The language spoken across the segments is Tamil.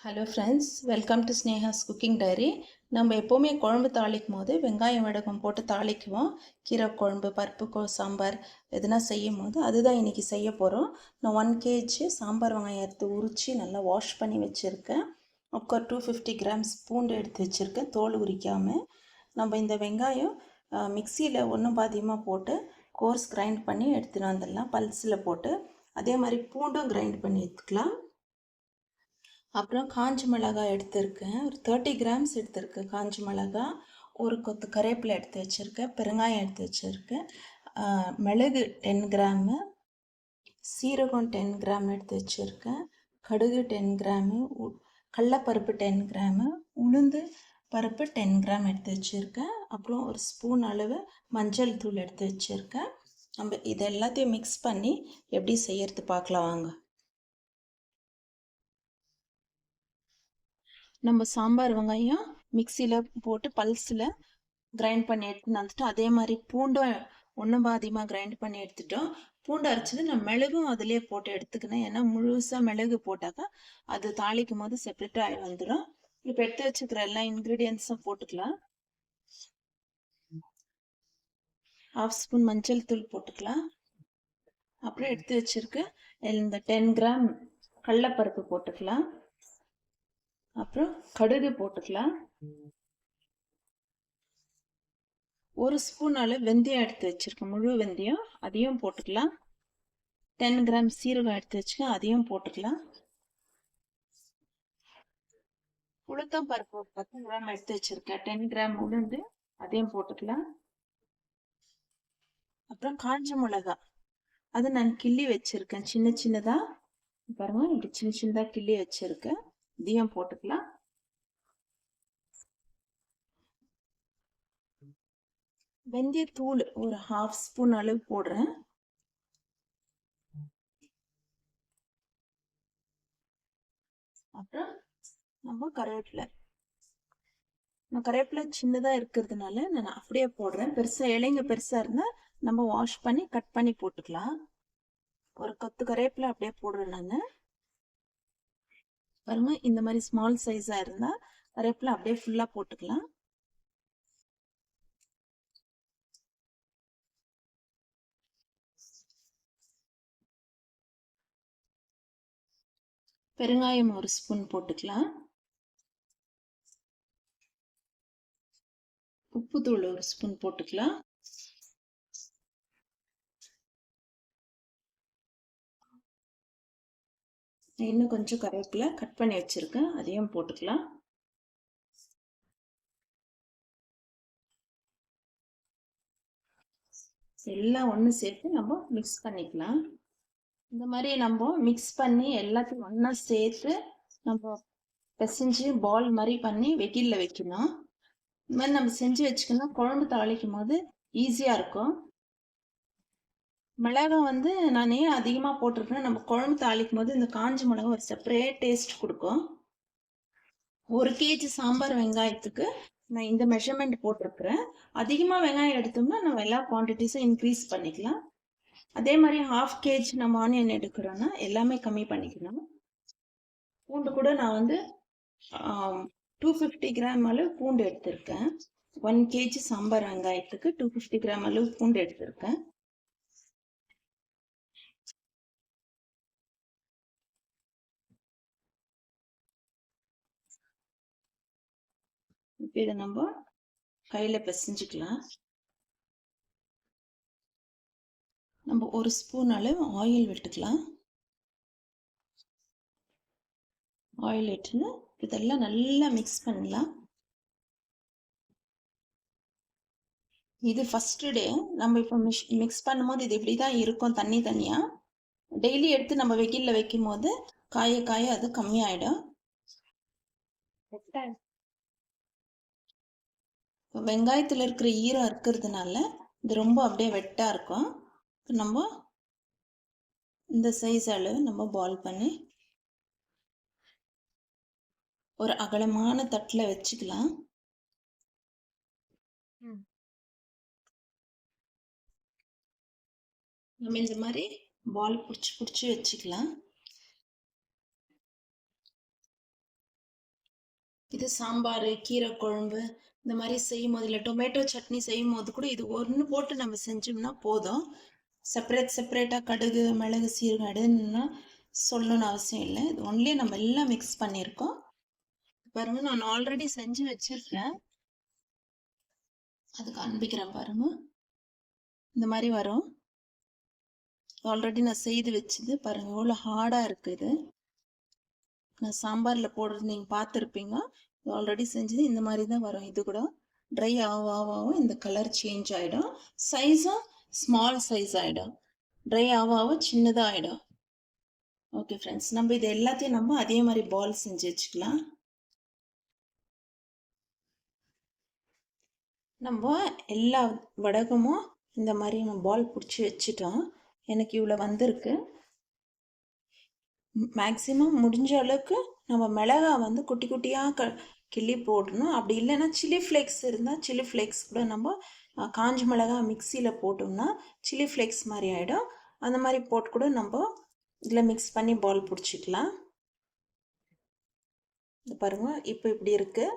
Hello friends, welcome to Sneha's cooking diary. நம்ம எப்போவுமே குழம்பு தாளிக்கும் போது வெங்காயம் வடகம் போட்டு தாளிக்குவோம். கீரை குழம்பு, பருப்பு சாம்பார் எதுனா செய்யும் போது அதுதான் இன்றைக்கி செய்ய போகிறோம். நான் 1 kg சாம்பார் வெங்காயம் எடுத்து உரித்து நல்லா வாஷ் பண்ணி வச்சுருக்கேன். அப்புறம் 250 கிராம்ஸ் பூண்டு எடுத்து வச்சுருக்கேன், தோல் உரிக்காமல். நம்ம இந்த வெங்காயம் மிக்சியில் ஒன்றும் பாதியமாக போட்டு கோர்ஸ் கிரைண்ட் பண்ணி எடுத்துகிட்டு வந்துடலாம், பல்ஸில் போட்டு. அதே மாதிரி பூண்டும் கிரைண்ட் பண்ணி எடுத்துக்கலாம். அப்புறம் காஞ்ச மிளகாய் எடுத்திருக்கேன், ஒரு 30 கிராம்ஸ் எடுத்திருக்கேன் காஞ்ச மிளகாய். ஒரு கொத்து கருவேப்பிலை எடுத்து வச்சுருக்கேன், பெருங்காயம் எடுத்து வச்சுருக்கேன், மிளகு 10 கிராமு, சீரகம் 10 கிராம் எடுத்து வச்சுருக்கேன், கடுகு 10 கிராமு, கடலப்பருப்பு 10 கிராமு, உளுந்து பருப்பு 10 கிராம் எடுத்து வச்சுருக்கேன். அப்புறம் ஒரு ஸ்பூன் அளவு மஞ்சள் தூள் எடுத்து வச்சுருக்கேன். நம்ம இது எல்லாத்தையும் மிக்ஸ் பண்ணி எப்படி செய்யறது பார்க்கலாம் வாங்க. நம்ம சாம்பார் வெங்காயம் மிக்சியில் போட்டு பல்ஸில் கிரைண்ட் பண்ணி எடுத்துன்னு வந்துட்டு, அதே மாதிரி பூண்டும் ஒன்றும் பாதியமாக கிரைண்ட் பண்ணி எடுத்துட்டோம். பூண்டு அரைச்சது நான் மிளகும் அதிலே போட்டு எடுத்துக்கினேன், ஏன்னா முழுசாக மிளகு போட்டாக்கா அது தாளிக்கும் போது செப்பரேட்டாக வந்துடும். இப்போ எடுத்து வச்சுக்கிற எல்லா இன்க்ரீடியன்ஸும் போட்டுக்கலாம். 1/2 ஸ்பூன் மஞ்சள் தூள் போட்டுக்கலாம். அப்புறம் எடுத்து வச்சிருக்க இந்த 10 கிராம் கடலப்பருப்பு போட்டுக்கலாம். அப்புறம் கடுகு போட்டுக்கலாம். 1 ஸ்பூன் அளவு வெந்தயம் எடுத்து வச்சிருக்கேன், முழு வெந்தயம், அதையும் போட்டுக்கலாம். 10 கிராம் சீரகம் எடுத்து வச்சுக்கேன், அதையும் போட்டுக்கலாம். உளுத்தம் பருப்பு 10 கிராம் எடுத்து வச்சிருக்கேன், 10 கிராம் உளுந்து, அதையும் போட்டுக்கலாம். அப்புறம் காஞ்ச மிளகா, அது நான் கிள்ளி வச்சிருக்கேன் சின்ன சின்னதா, பாருங்க இப்படி சின்ன சின்னதா கிள்ளி வச்சிருக்கேன், இதையும் போட்டுக்கலாம். வெந்தயத்தூள் ஒரு 1/2 ஸ்பூன் அளவு போடுறேன். அப்புறம் நம்ம கருவேப்பிலை, நான் கருவேப்பிலை சின்னதாக இருக்கிறதுனால நான் அப்படியே போடுறேன். பெருசாக இலைங்க பெருசாக இருந்தால் நம்ம வாஷ் பண்ணி கட் பண்ணி போட்டுக்கலாம். ஒரு கொத்து கருவேப்பிலை அப்படியே போடுறேன் நான். பாருங்க, இந்த மாதிரி ஸ்மால் சைஸாக இருந்தால் கருவேப்பிலை அப்படியே ஃபுல்லாக போட்டுக்கலாம். பெருங்காயம் 1 ஸ்பூன் போட்டுக்கலாம். உப்புத்தூள் 1 ஸ்பூன் போட்டுக்கலாம். இன்னும் கொஞ்சம் கருவேப்பிலை கட் பண்ணி வச்சிருக்கேன், அதையும் போட்டுக்கலாம். எல்லாம் ஒன்று சேர்த்து நம்ம மிக்ஸ் பண்ணிக்கலாம். இந்த மாதிரி நம்ம மிக்ஸ் பண்ணி எல்லாத்தையும் ஒன்றா சேர்த்து நம்ம பிசைஞ்சு பால் மாதிரி பண்ணி வெயிலில் வைக்கணும். இந்த மாதிரி நம்ம செஞ்சு வச்சுக்கணும், குழம்பு தாளிக்கும் போது ஈஸியாக இருக்கும். மிளகாய் வந்து நான் ஏன் அதிகமாக போட்டிருக்கேன், நம்ம குழம்பு தாளிக்கும் போது இந்த காஞ்ச மிளகாய் ஒரு செப்பரேட் டேஸ்ட் கொடுக்கும். 1 kg சாம்பார் வெங்காயத்துக்கு நான் இந்த மெஷர்மெண்ட் போட்டிருக்கிறேன். அதிகமாக வெங்காயம் எடுத்தோம்னா நம்ம எல்லா குவான்டிட்டிஸும் இன்க்ரீஸ் பண்ணிக்கலாம். அதே மாதிரி 1/2 kg நம்ம ஆனியன் எடுக்கிறோன்னா எல்லாமே கம்மி பண்ணிக்கணும். பூண்டு கூட நான் வந்து 250 கிராம் அளவு பூண்டு எடுத்திருக்கேன். 1 kg சாம்பார் வெங்காயத்துக்கு 250 கிராம் அளவு பூண்டு எடுத்திருக்கேன். இப்போ இதை நம்ம கையில் பிசைஞ்சுக்கலாம். நம்ம 1 ஸ்பூன் அளவு ஆயில் விட்டுக்கலாம். ஆயில் விட்டுன்னு இதெல்லாம் நல்லா மிக்ஸ் பண்ணலாம். இது ஃபர்ஸ்ட் டே, நம்ம இப்போ மிக்ஸ் பண்ணும்போது இது இப்படி தான் இருக்கும், தண்ணி தண்ணியாக. டெய்லி எடுத்து நம்ம வெயிலில் வைக்கும் போது காய காய அது கம்மியாயிடும். வெங்காயத்தில் இருக்கிற ஈரம் இருக்கிறதுனால இது ரொம்ப அப்படியே வெட்டாக இருக்கும். நம்ம இந்த சைஸ் அளவு நம்ம பால் பண்ணி ஒரு அகலமான தட்டில் வச்சுக்கலாம். நம்ம இந்த மாதிரி பால் பிடிச்சி பிடிச்சி வச்சுக்கலாம். இது சாம்பார், கீரை குழம்பு இந்த மாதிரி செய்யும் போது, இல்லை டொமேட்டோ சட்னி செய்யும் போது கூட இது ஒன்று போட்டு நம்ம செஞ்சோம்னா போதும். செப்பரேட்டாக கடுகு மிளகு சீரகம் எடுன்னா சொல்லணும்னு அவசியம் இல்லை. இது ஒன்லி நம்ம எல்லாம் மிக்ஸ் பண்ணியிருக்கோம். பாருங்க, நான் ஆல்ரெடி செஞ்சு வச்சிருக்கேன், அது காண்பிக்கிறேன் பாருங்க. இந்த மாதிரி வரும். ஆல்ரெடி நான் செய்து வச்சது பாருங்க, எவ்வளோ ஹார்டாக இருக்குது. நான் சாம்பாரில் போடுறது நீங்கள் பார்த்துருப்பீங்க. ஆல்ரெடி செஞ்சது இந்த மாதிரி தான் வரும். இது கூட ட்ரை ஆகும் இந்த கலர் சேஞ்ச் ஆகிடும். சைஸும் ஸ்மால் சைஸ் ஆகிடும். ட்ரை ஆக சின்னதாக ஆகிடும். ஓகே ஃப்ரெண்ட்ஸ், நம்ம இது எல்லாத்தையும் நம்ம அதே மாதிரி பால் செஞ்சு வச்சுக்கலாம். நம்ம எல்லா வடகமும் இந்த மாதிரி நம்ம பால் பிடிச்சி வச்சுட்டோம். எனக்கு இவ்வளோ வந்திருக்கு. மேக்ஸிமம் முடிஞ்ச அளவுக்கு நம்ம மிளகாய் வந்து குட்டி குட்டியாக கிள்ளி போடணும். அப்படி இல்லைன்னா சில்லி ஃப்ளேக்ஸ் இருந்தால் சில்லி ஃப்ளேக்ஸ் கூட நம்ம காஞ்ச மிளகாய் மிக்சியில் போட்டோம்னா சில்லி ஃப்ளேக்ஸ் மாதிரி ஆகிடும். அந்த மாதிரி போட்டு கூட நம்ம இதில் மிக்ஸ் பண்ணி பால் பிடிச்சிக்கலாம். இது பாருங்கள், இப்போ இப்படி இருக்குது.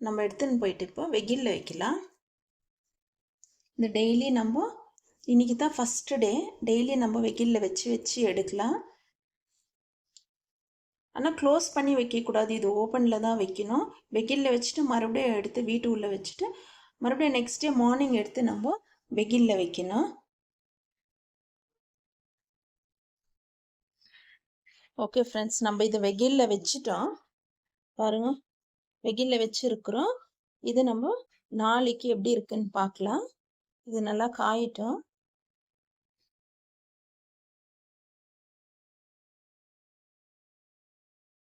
நம்ம எடுத்துன்னு போயிட்டு இப்போ வெயிலில் வைக்கலாம். இந்த டெய்லி நம்ம இன்றைக்கி தான் ஃபஸ்ட்டு டே, டெய்லி நம்ம வெயிலில் வச்சு எடுக்கலாம். ஆனால் க்ளோஸ் பண்ணி வைக்கக்கூடாது, இது ஓப்பனில் தான் வைக்கணும். வெயிலில் வச்சுட்டு மறுபடியும் எடுத்து வீட்டு உள்ளே வச்சுட்டு மறுபடியும் நெக்ஸ்ட் டே மார்னிங் எடுத்து நம்ம வெயிலில் வைக்கணும். ஓகே ஃப்ரெண்ட்ஸ், நம்ம இதை வெயிலில் வச்சுட்டோம். பாருங்கள், வெயிலில் வச்சுருக்குறோம். இது நம்ம நாளைக்கு எப்படி இருக்குன்னு பார்க்கலாம். இது நல்லா காயிட்டோம்.